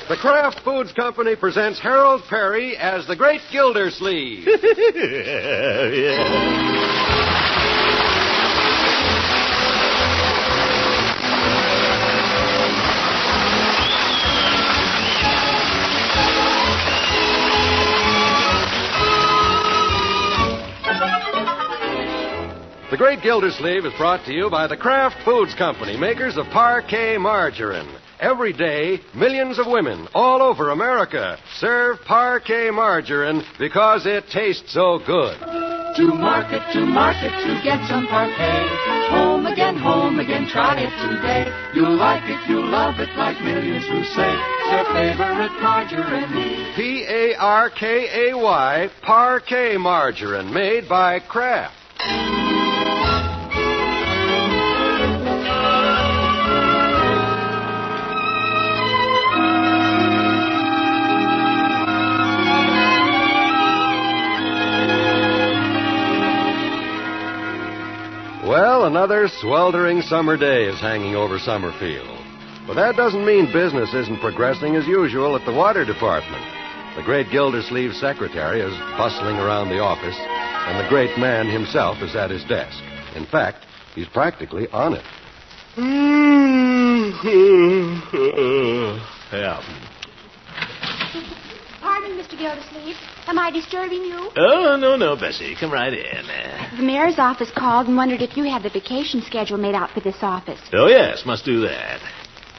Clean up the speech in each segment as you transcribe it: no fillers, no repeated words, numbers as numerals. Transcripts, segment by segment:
The Kraft Foods Company presents Harold Perry as the Great Gildersleeve. The Great Gildersleeve is brought to you by the Kraft Foods Company, makers of Parquet margarine. Every day, millions of women all over America serve Parquet margarine because it tastes so good. To market, to get some Parquet. Home again, try it today. You'll like it, you'll love it, like millions who say it's their favorite margarine. Parkay, Parquet margarine, made by Kraft. Well, another sweltering summer day is hanging over Summerfield. But that doesn't mean business isn't progressing as usual at the water department. The great Gildersleeve secretary is bustling around the office, and the great man himself is at his desk. In fact, he's practically on it. Yeah. Pardon, Mr. Gildersleeve. Am I disturbing you? Oh, no, Bessie. Come right in. The mayor's office called and wondered if you had the vacation schedule made out for this office. Oh, yes, must do that.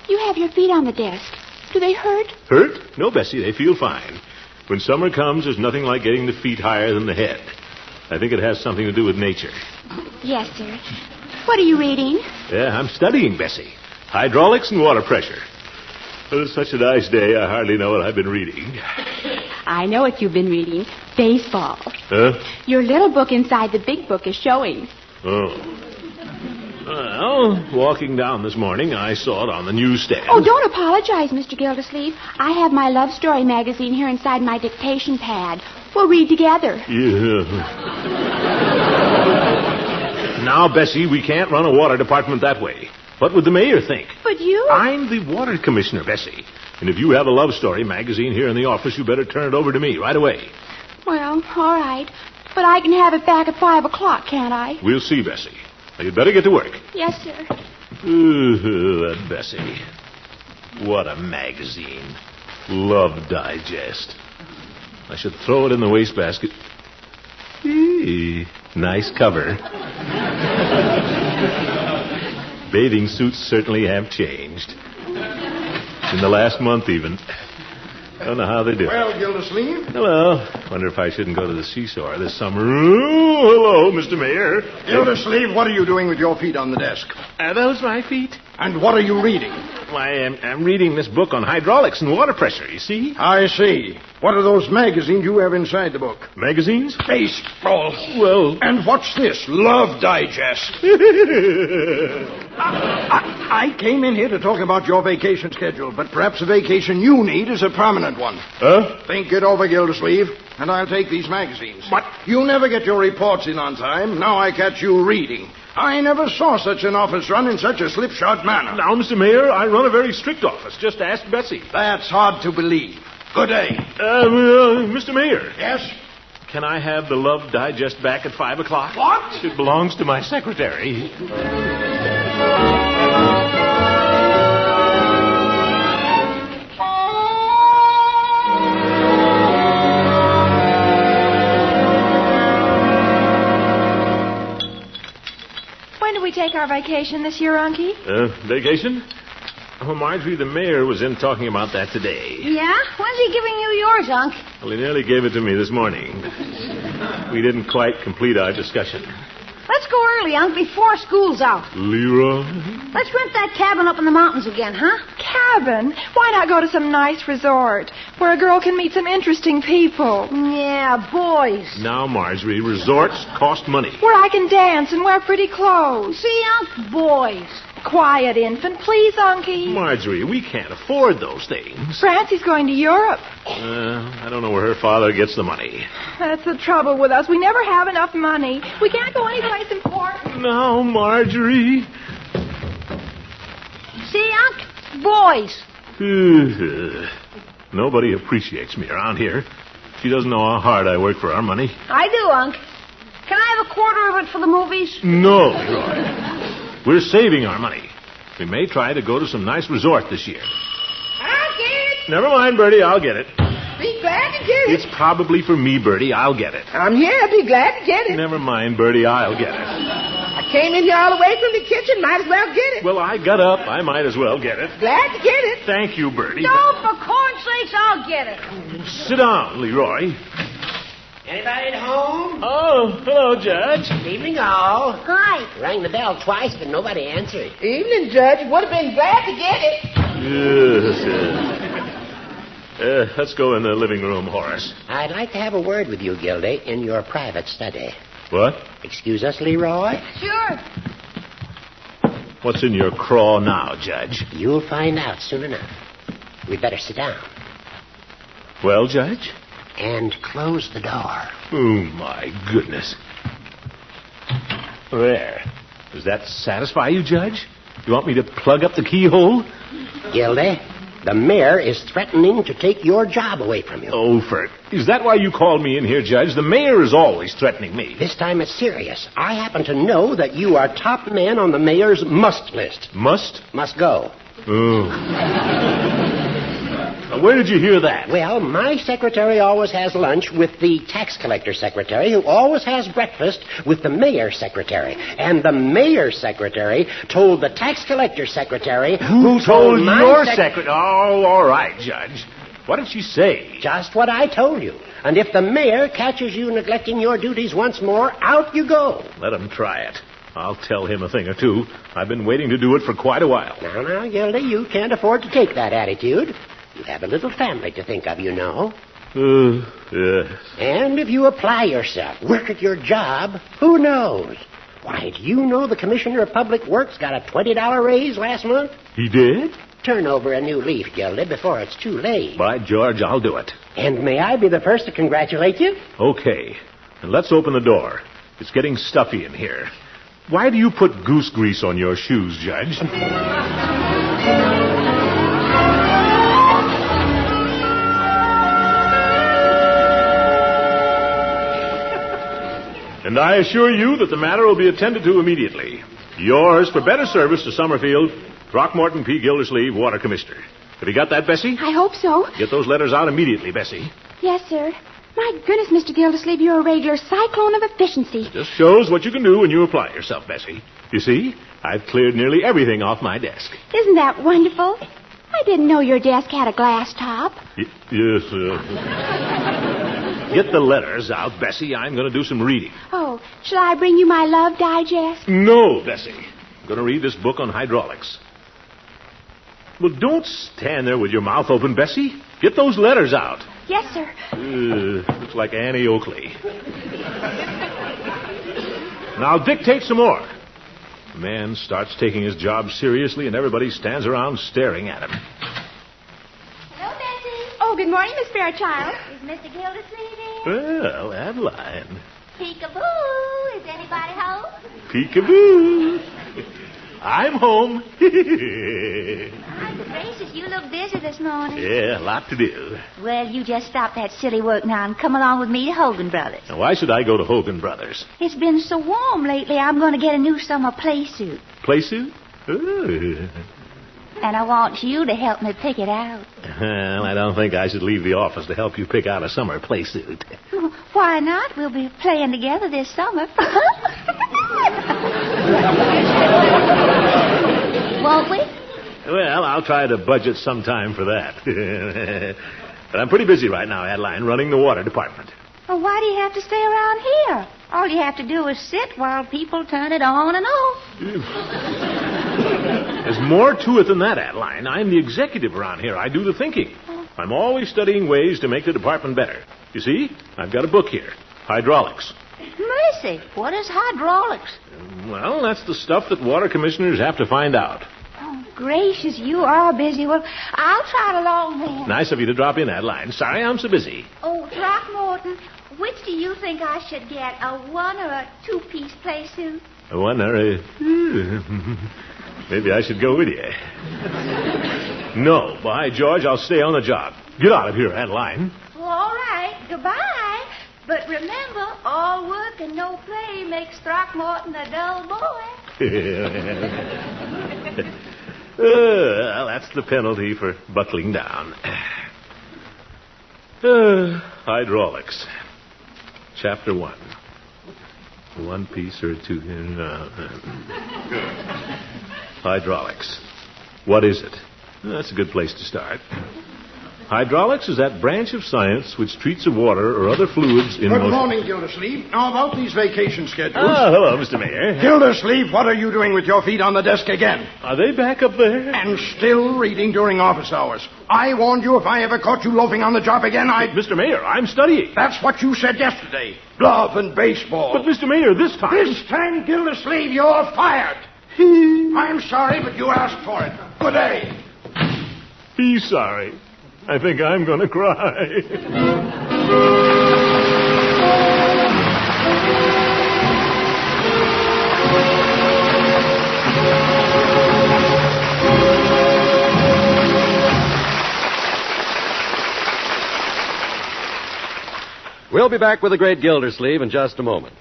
You have your feet on the desk. Do they hurt? Hurt? No, Bessie, they feel fine. When summer comes, there's nothing like getting the feet higher than the head. I think it has something to do with nature. Yes, sir. What are you reading? Yeah, I'm studying, Bessie. Hydraulics and water pressure. Well, it's such a nice day, I hardly know what I've been reading. I know what you've been reading. Baseball. Huh? Your little book inside the big book is showing. Oh. Well, walking down this morning, I saw it on the newsstand. Oh, don't apologize, Mr. Gildersleeve. I have my love story magazine here inside my dictation pad. We'll read together. Yeah. Now, Bessie, we can't run a water department that way. What would the mayor think? But you... I'm the water commissioner, Bessie. And if you have a love story magazine here in the office, you better turn it over to me right away. Well, all right. But I can have it back at 5 o'clock, can't I? We'll see, Bessie. Now, you'd better get to work. Yes, sir. Ooh, that Bessie. What a magazine. Love Digest. I should throw it in the wastebasket. Hey, nice cover. Bathing suits certainly have changed. In the last month, even. Don't know how they do it. Well, Gildersleeve? Hello. Wonder if I shouldn't go to the seashore this summer. Oh, hello, Mr. Mayor. Gildersleeve, what are you doing with your feet on the desk? Are those my feet? And what are you reading? Why, I'm reading this book on hydraulics and water pressure, you see? I see. What are those magazines you have inside the book? Magazines? Baseball. Well... And what's this? Love Digest. I came in here to talk about your vacation schedule, but perhaps the vacation you need is a permanent one. Huh? Think it over, Gildersleeve, and I'll take these magazines. What? You never get your reports in on time. Now I catch you reading. I never saw such an office run in such a slipshod manner. Now, Mr. Mayor, I run a very strict office. Just ask Betsy. That's hard to believe. Good day. Mr. Mayor. Yes? Can I have the Love Digest back at 5 o'clock? What? It belongs to my secretary. When do we take our vacation this year, Unky? Vacation? Oh, Marjorie, the mayor was in talking about that today. Yeah? When's he giving you yours, Unc? Well, he nearly gave it to me this morning. We didn't quite complete our discussion. Let's go early, Unc, before school's out. Leroy? Let's rent that cabin up in the mountains again, huh? Cabin? Why not go to some nice resort where a girl can meet some interesting people? Yeah, boys. Now, Marjorie, resorts cost money. Where I can dance and wear pretty clothes. See, Unc? Boys. Quiet, infant. Please, Unky. Marjorie, we can't afford those things. Francie's going to Europe. I don't know where her father gets the money. That's the trouble with us. We never have enough money. We can't go anyplace important. No, Marjorie. See, Unc? Boys. Nobody appreciates me around here. She doesn't know how hard I work for our money. I do, Unc. Can I have a quarter of it for the movies? No, Leroy. We're saving our money. We may try to go to some nice resort this year. I'll get it. Never mind, Bertie. I'll get it. Be glad to get it. It's probably for me, Bertie. I'll get it. I'm here. Be glad to get it. Never mind, Bertie. I'll get it. I came in here all the way from the kitchen. Might as well get it. Well, I got up. I might as well get it. Glad to get it. Thank you, Bertie. No, for corn's sakes, I'll get it. Sit down, Leroy. Anybody at home? Oh, hello, Judge. Evening, all. Hi. Rang the bell twice, but nobody answered. Evening, Judge. Would have been glad to get it. Yes. Let's go in the living room, Horace. I'd like to have a word with you, Gildy, in your private study. What? Excuse us, Leroy? Sure. What's in your craw now, Judge? You'll find out soon enough. We'd better sit down. Well, Judge? And close the door. Oh, my goodness. There. Does that satisfy you, Judge? You want me to plug up the keyhole? Gildy, the mayor is threatening to take your job away from you. Oh, is that why you called me in here, Judge? The mayor is always threatening me. This time it's serious. I happen to know that you are top man on the mayor's must list. Must? Must go. Oh. Now, where did you hear that? Well, my secretary always has lunch with the tax collector secretary, who always has breakfast with the mayor's secretary. And the mayor's secretary told the tax collector secretary who told my your secretary? Oh, all right, Judge. What did she say? Just what I told you. And if the mayor catches you neglecting your duties once more, out you go. Let him try it. I'll tell him a thing or two. I've been waiting to do it for quite a while. Now, Gildy, you can't afford to take that attitude. You have a little family to think of, you know. Yes. And if you apply yourself, work at your job, who knows? Why, do you know the Commissioner of Public Works got a $20 raise last month? He did? Turn over a new leaf, Gildy, before it's too late. By George, I'll do it. And may I be the first to congratulate you? Okay. And let's open the door. It's getting stuffy in here. Why do you put goose grease on your shoes, Judge? And I assure you that the matter will be attended to immediately. Yours for better service to Summerfield, Throckmorton P. Gildersleeve, Water Commissioner. Have you got that, Bessie? I hope so. Get those letters out immediately, Bessie. Yes, sir. My goodness, Mr. Gildersleeve, you're a regular cyclone of efficiency. Just shows what you can do when you apply yourself, Bessie. You see, I've cleared nearly everything off my desk. Isn't that wonderful? I didn't know your desk had a glass top. Yes, Get the letters out, Bessie. I'm going to do some reading. Oh, shall I bring you my Love Digest? No, Bessie. I'm going to read this book on hydraulics. Well, don't stand there with your mouth open, Bessie. Get those letters out. Yes, sir. Looks like Annie Oakley. Now, dictate some more. The man starts taking his job seriously, and everybody stands around staring at him. Hello, Bessie. Oh, good morning, Miss Fairchild. Is Mr. Gildersleeve in? Well, Adeline. Peekaboo. Is anybody home? Peekaboo. I'm home. My gracious, you look busy this morning. Yeah, a lot to do. Well, you just stop that silly work now and come along with me to Hogan Brothers. Now, why should I go to Hogan Brothers? It's been so warm lately, I'm going to get a new summer play suit. Play suit? Ooh. And I want you to help me pick it out. Well, I don't think I should leave the office to help you pick out a summer play suit. Why not? We'll be playing together this summer. Won't we? Well, I'll try to budget some time for that. But I'm pretty busy right now, Adeline, running the water department. Well, why do you have to stay around here? All you have to do is sit while people turn it on and off. There's more to it than that, Adeline. I'm the executive around here. I do the thinking. I'm always studying ways to make the department better. You see, I've got a book here, Hydraulics. Mercy, what is hydraulics? Well, that's the stuff that water commissioners have to find out. Oh, gracious, you are busy. Well, I'll trot along then. Nice of you to drop in, Adeline. Sorry I'm so busy. Oh, Throckmorton, which do you think I should get, a one or a two-piece play suit? A one or a... Maybe I should go with you. No, by George, I'll stay on the job. Get out of here, Adeline. Well, all right. Goodbye. But remember, all work and no play makes Throckmorton a dull boy. Well, that's the penalty for buckling down. Hydraulics. Chapter 1. One piece or two. Hydraulics. What is it? That's a good place to start. Hydraulics is that branch of science which treats of water or other fluids in Good motion. morning, Gildersleeve. Now, about these vacation schedules. Oh, hello, Mr. Mayor. Gildersleeve, what are you doing with your feet on the desk again? Are they back up there? And still reading during office hours. I warned you if I ever caught you loafing on the job again, I'd... Mr. Mayor, I'm studying. That's what you said yesterday. Love and baseball. But, Mr. Mayor, this time... This time, Gildersleeve, you're fired. I'm sorry, but you asked for it. Good day. He's sorry. I think I'm going to cry. We'll be back with the great Gildersleeve in just a moment.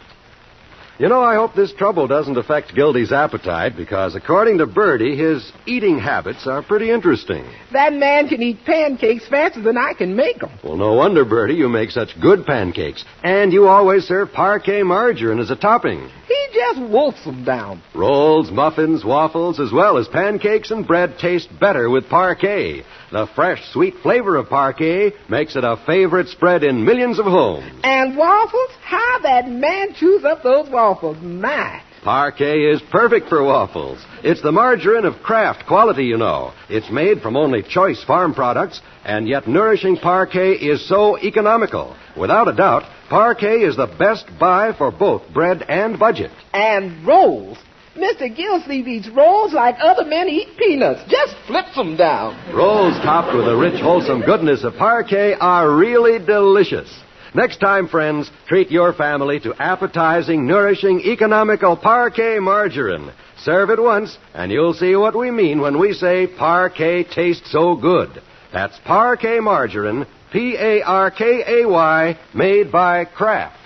You know, I hope this trouble doesn't affect Gildy's appetite, because according to Birdie, his eating habits are pretty interesting. That man can eat pancakes faster than I can make them. Well, no wonder, Birdie, you make such good pancakes. And you always serve parquet margarine as a topping. He just wolfs them down. Rolls, muffins, waffles, as well as pancakes and bread taste better with parquet. The fresh, sweet flavor of parquet makes it a favorite spread in millions of homes. And waffles? How that man chews up those waffles. My. Parquet is perfect for waffles. It's the margarine of Kraft quality, you know. It's made from only choice farm products, and yet nourishing parquet is so economical. Without a doubt, parquet is the best buy for both bread and budget. And rolls. Mr. Gildersleeve eats rolls like other men eat peanuts. Just flips them down. Rolls topped with the rich, wholesome goodness of parquet are really delicious. Next time, friends, treat your family to appetizing, nourishing, economical parquet margarine. Serve it once, and you'll see what we mean when we say parquet tastes so good. That's parquet margarine, Parkay, made by Kraft.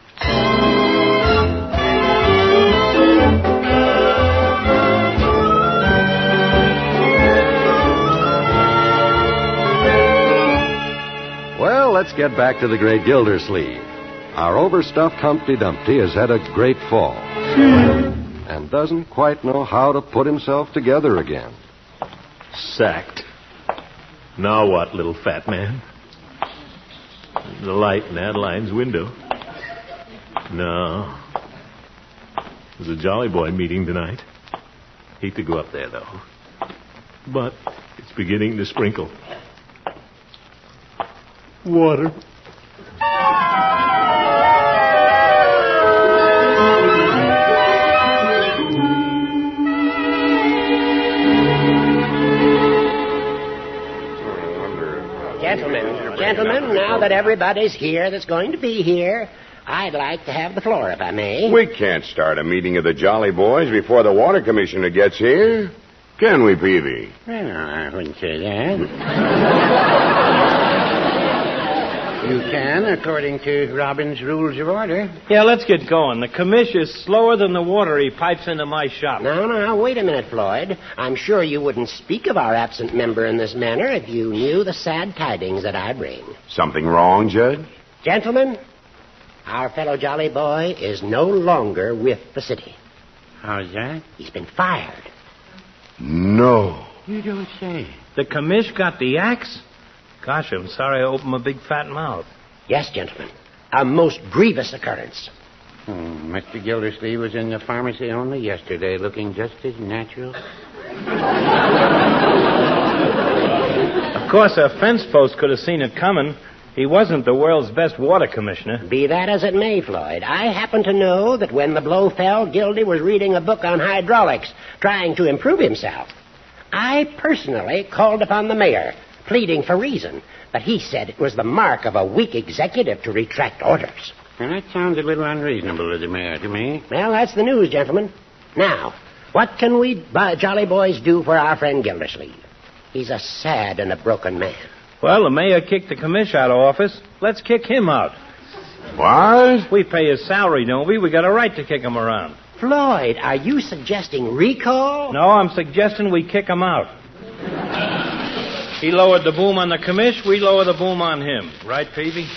Well, let's get back to the great Gildersleeve. Our overstuffed Humpty Dumpty has had a great fall and doesn't quite know how to put himself together again. Sacked. Now what, little fat man? The light in Adeline's window. No. There's a Jolly Boy meeting tonight. Hate to go up there, though. But it's beginning to sprinkle. Water. Gentlemen, now that everybody's here that's going to be here, I'd like to have the floor, if I may. We can't start a meeting of the Jolly Boys before the water commissioner gets here. Can we, Peavy? Well, I wouldn't say that. You can, according to Robin's Rules of Order. Yeah, let's get going. The commish is slower than the water he pipes into my shop. Now, wait a minute, Floyd. I'm sure you wouldn't speak of our absent member in this manner if you knew the sad tidings that I bring. Something wrong, Judge? Gentlemen, our fellow Jolly Boy is no longer with the city. How's that? He's been fired. No. You don't say. The commish got the axe? Gosh, I'm sorry I opened my big fat mouth. Yes, gentlemen. A most grievous occurrence. Mr. Gildersleeve was in the pharmacy only yesterday, looking just as natural. Of course, a fence post could have seen it coming. He wasn't the world's best water commissioner. Be that as it may, Floyd, I happen to know that when the blow fell, Gildy was reading a book on hydraulics, trying to improve himself. I personally called upon the mayor, pleading for reason, but he said it was the mark of a weak executive to retract orders. Well, that sounds a little unreasonable to the mayor to me. Well, that's the news, gentlemen. Now, what can we Jolly Boys do for our friend Gildersleeve? He's a sad and a broken man. Well, the mayor kicked the commish out of office. Let's kick him out. What? We pay his salary, don't we? We got a right to kick him around. Floyd, are you suggesting recall? No, I'm suggesting we kick him out. He lowered the boom on the commish, we lower the boom on him. Right, Peavy?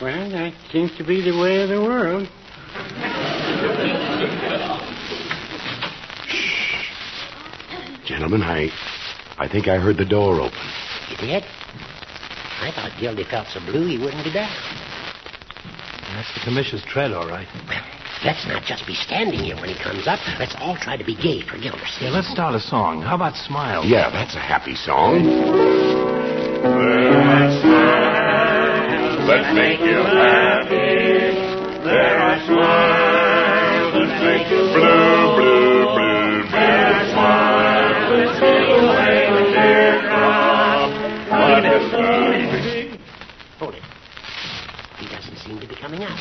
Well, that seems to be the way of the world. Gentlemen, I think I heard the door open. You did? I thought Gildy felt so blue he wouldn't be down. That's the commissioner's tread, all right. Well, let's not just be standing here when he comes up. Let's all try to be gay for Gildersleeve. Yeah, let's start a song. How about Smile? Yeah, that's a happy song. Let's smile. Let's make you happy. There are smiles that make you blue, blue, blue, blue. There are smiles that take away the teardrop. Hold it. He doesn't seem to be coming out.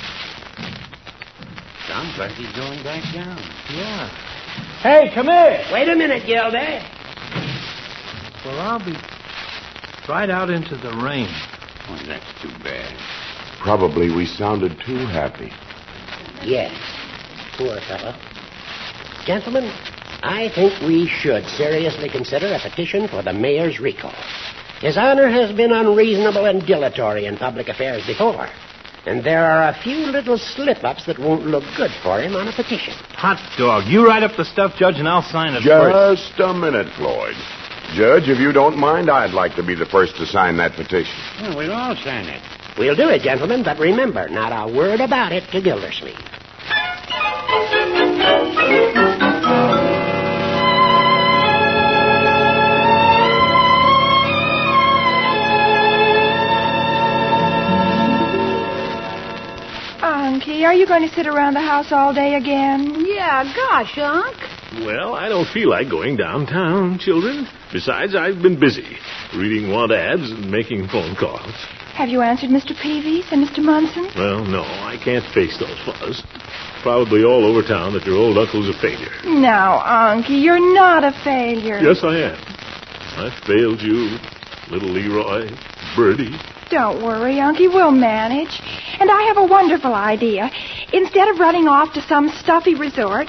Sounds like he's going back down. Yeah. Hey, come here. Wait a minute, Gildy. Well, I'll be right out into the rain. Oh, that's too bad. Probably we sounded too happy. Yes. Poor fellow. Gentlemen, I think we should seriously consider a petition for the mayor's recall. His Honor has been unreasonable and dilatory in public affairs before. And there are a few little slip-ups that won't look good for him on a petition. Hot dog. You write up the stuff, Judge, and I'll sign it first. Just a minute, Floyd. Judge, if you don't mind, I'd like to be the first to sign that petition. Well, we'll all sign it. We'll do it, gentlemen, but remember, not a word about it to Gildersleeve. Unky, are you going to sit around the house all day again? Yeah, gosh, Unc. Well, I don't feel like going downtown, children. Besides, I've been busy reading want ads and making phone calls. Have you answered Mr. Peavy's and Mr. Munson? Well, no, I can't face those fellas. Probably all over town that your old uncle's a failure. Now, Unky, you're not a failure. Yes, I am. I failed you, little Leroy, Bertie. Don't worry, Unky. We'll manage. And I have a wonderful idea. Instead of running off to some stuffy resort,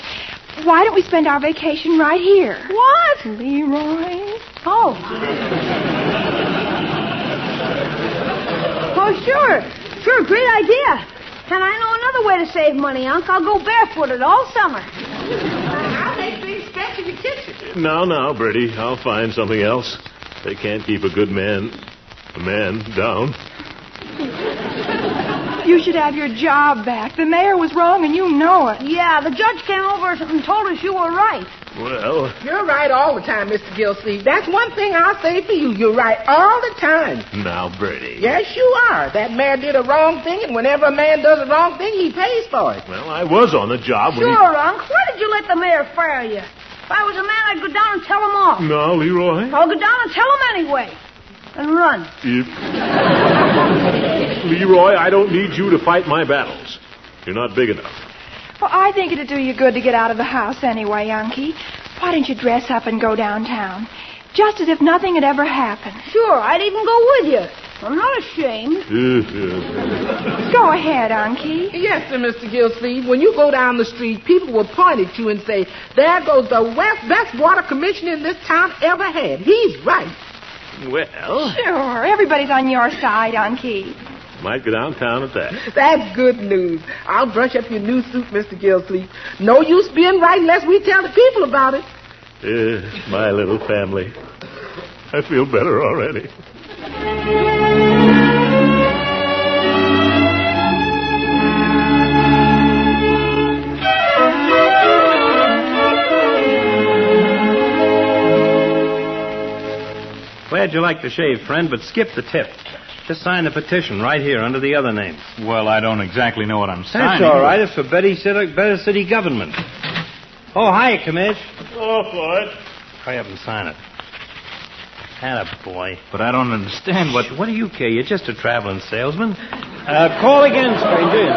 why don't we spend our vacation right here? What? Leroy? Oh. Oh, sure. Sure, great idea. And I know another way to save money, Unc. I'll go barefooted all summer. I'll make things fresh in the kitchen. Now, Bertie, I'll find something else. They can't keep a man down. You should have your job back. The mayor was wrong, and you know it. Yeah, the judge came over and told us you were right. Well, You're right all the time, Mr. Gildersleeve. That's one thing I'll say for you. You're right all the time. now, Bertie. Yes, you are. That man did a wrong thing, and whenever a man does a wrong thing, he pays for it. Well, I was on the job when Sure, Unc. Why did you let the mayor fire you? If I was a man, I'd go down and tell him off. No, Leroy. I'll go down and tell him anyway. And run. Leroy, I don't need you to fight my battles. You're not big enough. Well, I think it'd do you good to get out of the house anyway, Unky. Why don't you dress up and go downtown? Just as if nothing had ever happened. Sure, I'd even go with you. I'm not ashamed. Go ahead, Unky. Yes, sir, Mr. Gildersleeve. When you go down the street, people will point at you and say, there goes the best water commissioner this town ever had. He's right. Well, Sure, everybody's on your side, Unky. might go downtown at that. That's good news. I'll brush up your new suit, Mr. Gildersleeve. No use being right unless we tell the people about it. My little family. I feel better already. Glad you like the shave, friend, but skip the tip. Just sign the petition right here under the other names. Well, I don't exactly know what I'm signing. That's all right. It's for better city government. Oh, hi, Commish. Oh, Floyd. Hurry up and sign it. Attaboy. But I don't understand what... What do you care? You're just a traveling salesman. Call again, stranger.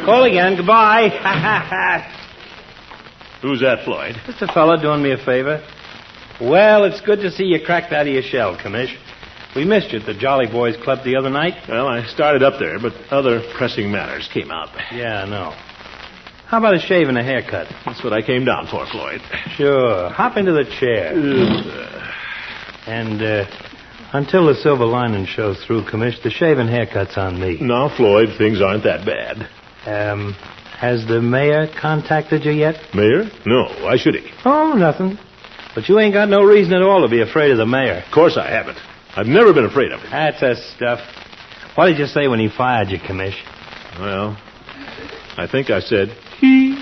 Call again. Goodbye. Who's that, Floyd? Just a fella doing me a favor. Well, it's good to see you cracked out of your shell, Commish. We missed you at the Jolly Boys Club the other night. Well, I started up there, but other pressing matters came up. Yeah, I know. How about a shave and a haircut? That's what I came down for, Floyd. Sure. Hop into the chair. And until the silver lining shows through, Commish, the shave and haircut's on me. No, Floyd, things aren't that bad. Has the mayor contacted you yet? Mayor? No, why should he? Oh, nothing. But you ain't got no reason at all to be afraid of the mayor. Of course I haven't. I've never been afraid of him. That's the stuff. What did you say when he fired you, Commish? Well, I think I said, he.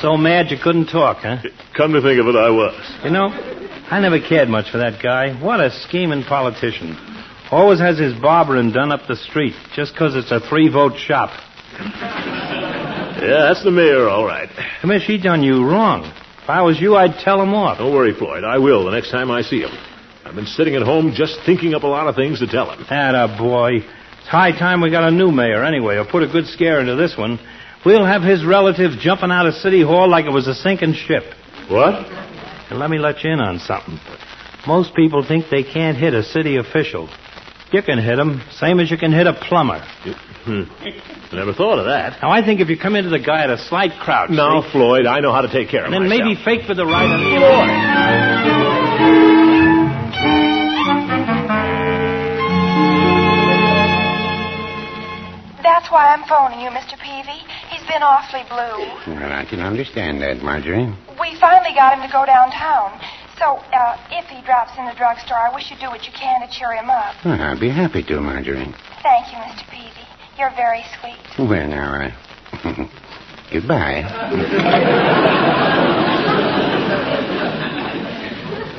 So mad you couldn't talk, huh? Come to think of it, I was. You know, I never cared much for that guy. What a scheming politician. Always has his barbering done up the street just 'cause it's a 3-vote shop. Yeah, that's the mayor, all right. Commish, he done you wrong. If I was you, I'd tell him off. Don't worry, Floyd. I will the next time I see him. I've been sitting at home just thinking up a lot of things to tell him. Atta boy. It's high time we got a new mayor anyway, or put a good scare into this one. We'll have his relatives jumping out of City Hall like it was a sinking ship. What? And let me let you in on something. Most people think they can't hit a city official. You can hit him, same as you can hit a plumber. Never thought of that. Now, I think if you come into the guy at a slight crouch... Now, see, Floyd, I know how to take care of and then myself. maybe fake for the right on the floor. That's why I'm phoning you, Mr. Peavy. He's been awfully blue. Well, I can understand that, Marjorie. We finally got him to go downtown. So, if he drops in the drugstore, I wish you'd do what you can to cheer him up. Well, I'd be happy to, Marjorie. Thank you, Mr. Peavy. You're very sweet. Well, now, goodbye.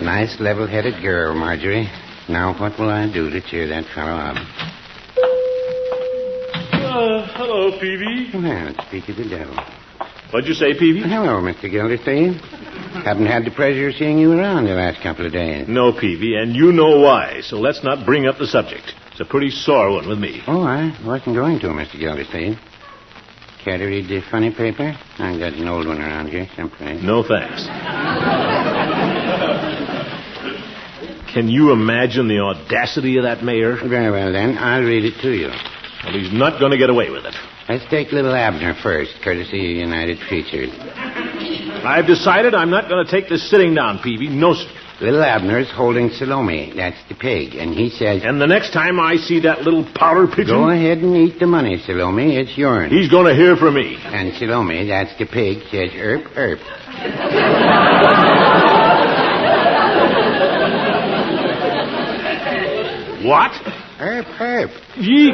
Nice, level-headed girl, Marjorie. Now, what will I do to cheer that fellow up? Hello, Peavy. Well, speak of the devil. What'd you say, Peavy? Hello, Mr. Gildersleeve. Haven't had the pleasure of seeing you around the last couple of days. No, Peavy, and you know why, so let's not bring up the subject. It's a pretty sore one with me. Oh, I wasn't going to, Mr. Gildersleeve. Care to read the funny paper? I've got an old one around here someplace. No, thanks. Can you imagine the audacity of that mayor? Very well, then. I'll read it to you. Well, he's not going to get away with it. Let's take little Abner first, courtesy of United Features. I've decided I'm not going to take this sitting down, Peavy. No, sir. Little Abner's holding Salome. That's the pig. And he says... And the next time I see that little powder pigeon... Go ahead and eat the money, Salome. It's yours. He's going to hear from me. And Salome, that's the pig, says, erp, erp. What? Erp, erp. Gee,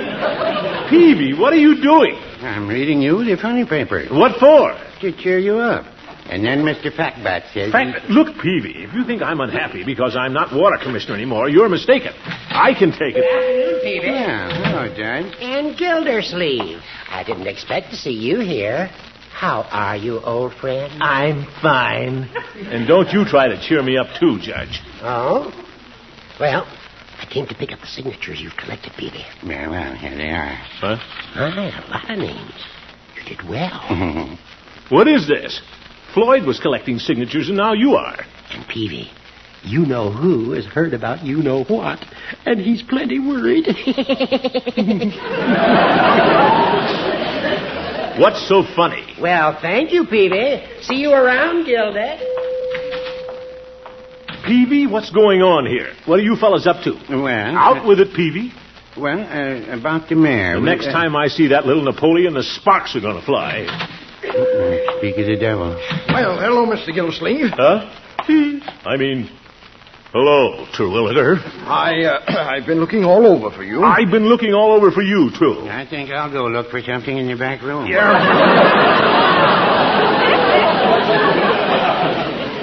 Peavy, what are you doing? I'm reading you the funny paper. What for? To cheer you up. And then Mr. Fatbat says... Look, Peavy, if you think I'm unhappy because I'm not water commissioner anymore, you're mistaken. I can take it. Good afternoon, Peavy. Yeah, hello, Judge. And Gildersleeve. I didn't expect to see you here. How are you, old friend? I'm fine. And don't you try to cheer me up, too, Judge. Oh? Well, I came to pick up the signatures you've collected, Peavy. Very well, here they are. Huh? Aye, a lot of names. You did well. What is this? Floyd was collecting signatures, and now you are. And Peavy, you know who has heard about you know what, and he's plenty worried. What's so funny? Well, thank you, Peavy. See you around, Gilda. Peavy, what's going on here? What are you fellas up to? Well... Out with it, Peavy. Well, about the mayor... The next time I see that little Napoleon, the sparks are going to fly. Speak of the devil. Well, hello, Mr. Gildersleeve. Huh? Hello, Terwilliger. I've been looking all over for you. I've been looking all over for you, too. I think I'll go look for something in your back room. Yeah.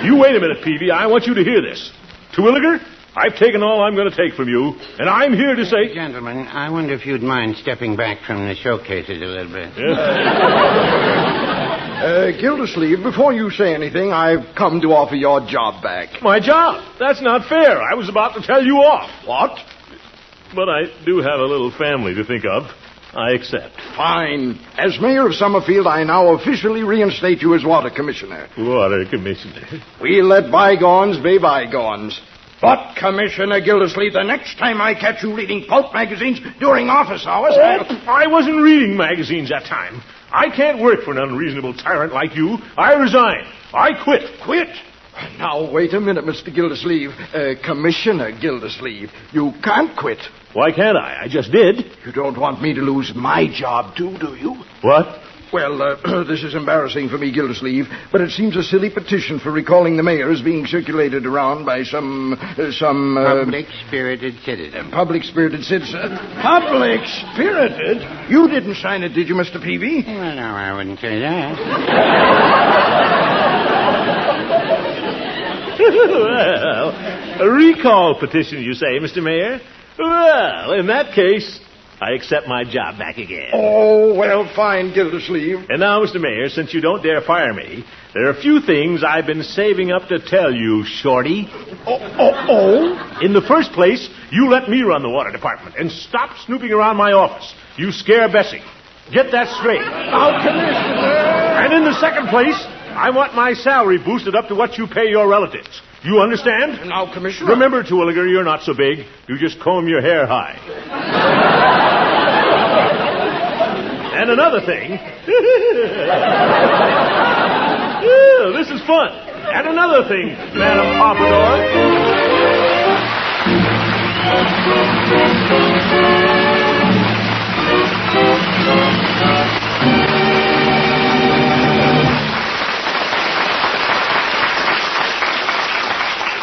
You wait a minute, Peavy. I want you to hear this. Terwilliger, I've taken all I'm going to take from you, and I'm here to say... Gentlemen, I wonder if you'd mind stepping back from the showcases a little bit. Gildersleeve, before you say anything, I've come to offer your job back. My job? That's not fair. I was about to tell you off. What? But I do have a little family to think of. I accept. Fine. As mayor of Summerfield, I now officially reinstate you as water commissioner. Water commissioner. We'll let bygones be bygones. But, Commissioner Gildersleeve, the next time I catch you reading pulp magazines during office hours, I wasn't reading magazines that time. I can't work for an unreasonable tyrant like you. I resign. I quit. Quit? Now, wait a minute, Mr. Gildersleeve. Commissioner Gildersleeve, you can't quit. Why can't I? I just did. You don't want me to lose my job, too, do you? What? Well, this is embarrassing for me, Gildersleeve, but it seems a silly petition for recalling the mayor is being circulated around by some public-spirited citizen. Public-spirited citizen? Public-spirited? You didn't sign it, did you, Mr. Peavy? Well, no, I wouldn't say that. Well, a recall petition, you say, Mr. Mayor? Well, in that case, I accept my job back again. Oh, well, fine, Gildersleeve. And now, Mr. Mayor, since you don't dare fire me, there are a few things I've been saving up to tell you, Shorty. Oh? In the first place, you let me run the water department and stop snooping around my office. You scare Bessie. Get that straight. Now, Commissioner! And in the second place, I want my salary boosted up to what you pay your relatives. You understand? Now, Commissioner... Remember, Terwilliger, you're not so big. You just comb your hair high. And another thing... this is fun. And another thing, Madam Pompadour...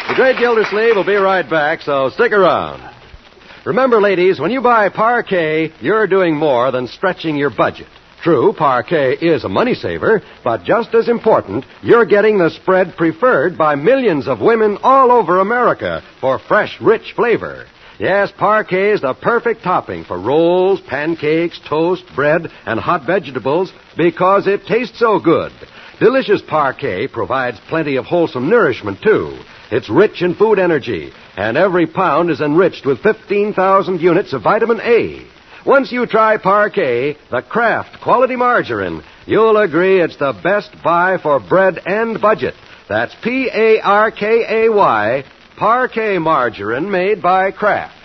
The great Gildersleeve will be right back, so stick around. Remember, ladies, when you buy Parquet, you're doing more than stretching your budget. True, Parquet is a money saver, but just as important, you're getting the spread preferred by millions of women all over America for fresh, rich flavor. Yes, Parquet is the perfect topping for rolls, pancakes, toast, bread, and hot vegetables because it tastes so good. Delicious Parquet provides plenty of wholesome nourishment, too. It's rich in food energy, and every pound is enriched with 15,000 units of vitamin A. Once you try Parquet, the Kraft quality margarine, you'll agree it's the best buy for bread and budget. That's Parkay, Parquet margarine made by Kraft.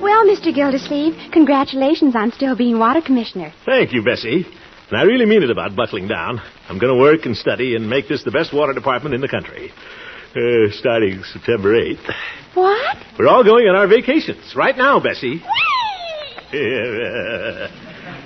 Well, Mr. Gildersleeve, congratulations on still being water commissioner. Thank you, Bessie. And I really mean it about buckling down. I'm going to work and study and make this the best water department in the country. Starting September 8th. What? We're all going on our vacations right now, Bessie.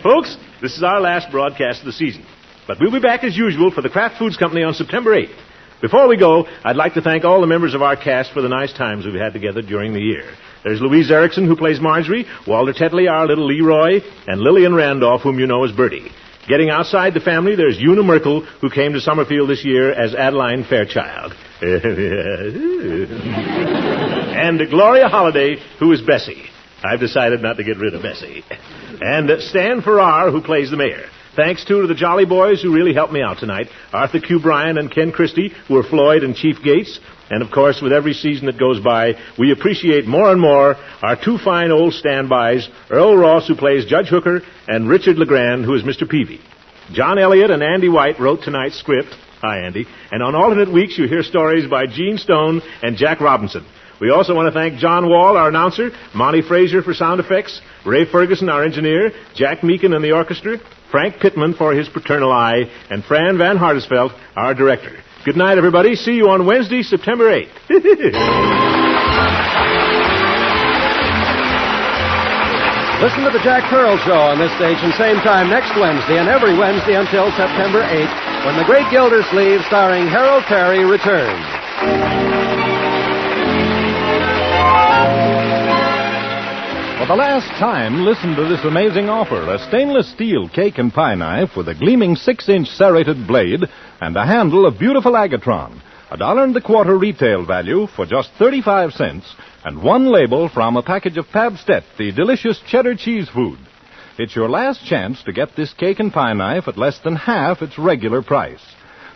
Folks, this is our last broadcast of the season. But we'll be back as usual for the Kraft Foods Company on September 8th. Before we go, I'd like to thank all the members of our cast for the nice times we've had together during the year. There's Louise Erickson, who plays Marjorie, Walter Tetley, our little Leroy, and Lillian Randolph, whom you know as Bertie. Getting outside the family, there's Una Merkel, who came to Summerfield this year as Adeline Fairchild. And Gloria Holliday, who is Bessie. I've decided not to get rid of Bessie. And Stan Farrar, who plays the mayor. Thanks, too, to the Jolly Boys who really helped me out tonight. Arthur Q. Bryan and Ken Christie, who are Floyd and Chief Gates. And, of course, with every season that goes by, we appreciate more and more our two fine old standbys, Earl Ross, who plays Judge Hooker, and Richard LeGrand, who is Mr. Peavy. John Elliott and Andy White wrote tonight's script. Hi, Andy. And on alternate weeks, you hear stories by Gene Stone and Jack Robinson. We also want to thank John Wall, our announcer, Monty Frazier for sound effects, Ray Ferguson, our engineer, Jack Meekin and the orchestra, Frank Pittman for his paternal eye, and Fran Van Hartesveld, our director. Good night, everybody. See you on Wednesday, September 8th. Listen to the Jack Pearl Show on this station same time next Wednesday and every Wednesday until September 8th when The Great Gildersleeve starring Harold Perry returns. For the last time, listen to this amazing offer. A stainless steel cake and pie knife with a gleaming 6-inch serrated blade and a handle of beautiful agatron. $1.25 retail value for just 35 cents and one label from a package of Pabstet, the delicious cheddar cheese food. It's your last chance to get this cake and pie knife at less than half its regular price.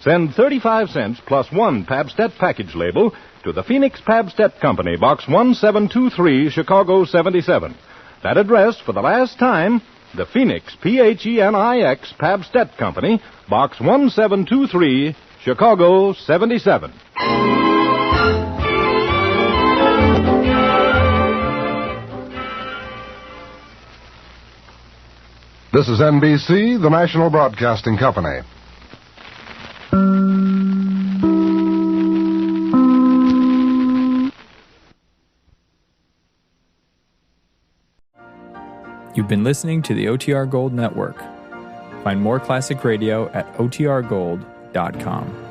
Send 35 cents plus one Pabstet package label to the Phoenix Pabstet Company, Box 1723, Chicago 77. That address, for the last time, the Phoenix, P-H-E-N-I-X, Pabstet Company, Box 1723, Chicago 77. This is NBC, the National Broadcasting Company. You've been listening to the OTR Gold Network. Find more classic radio at otrgold.com.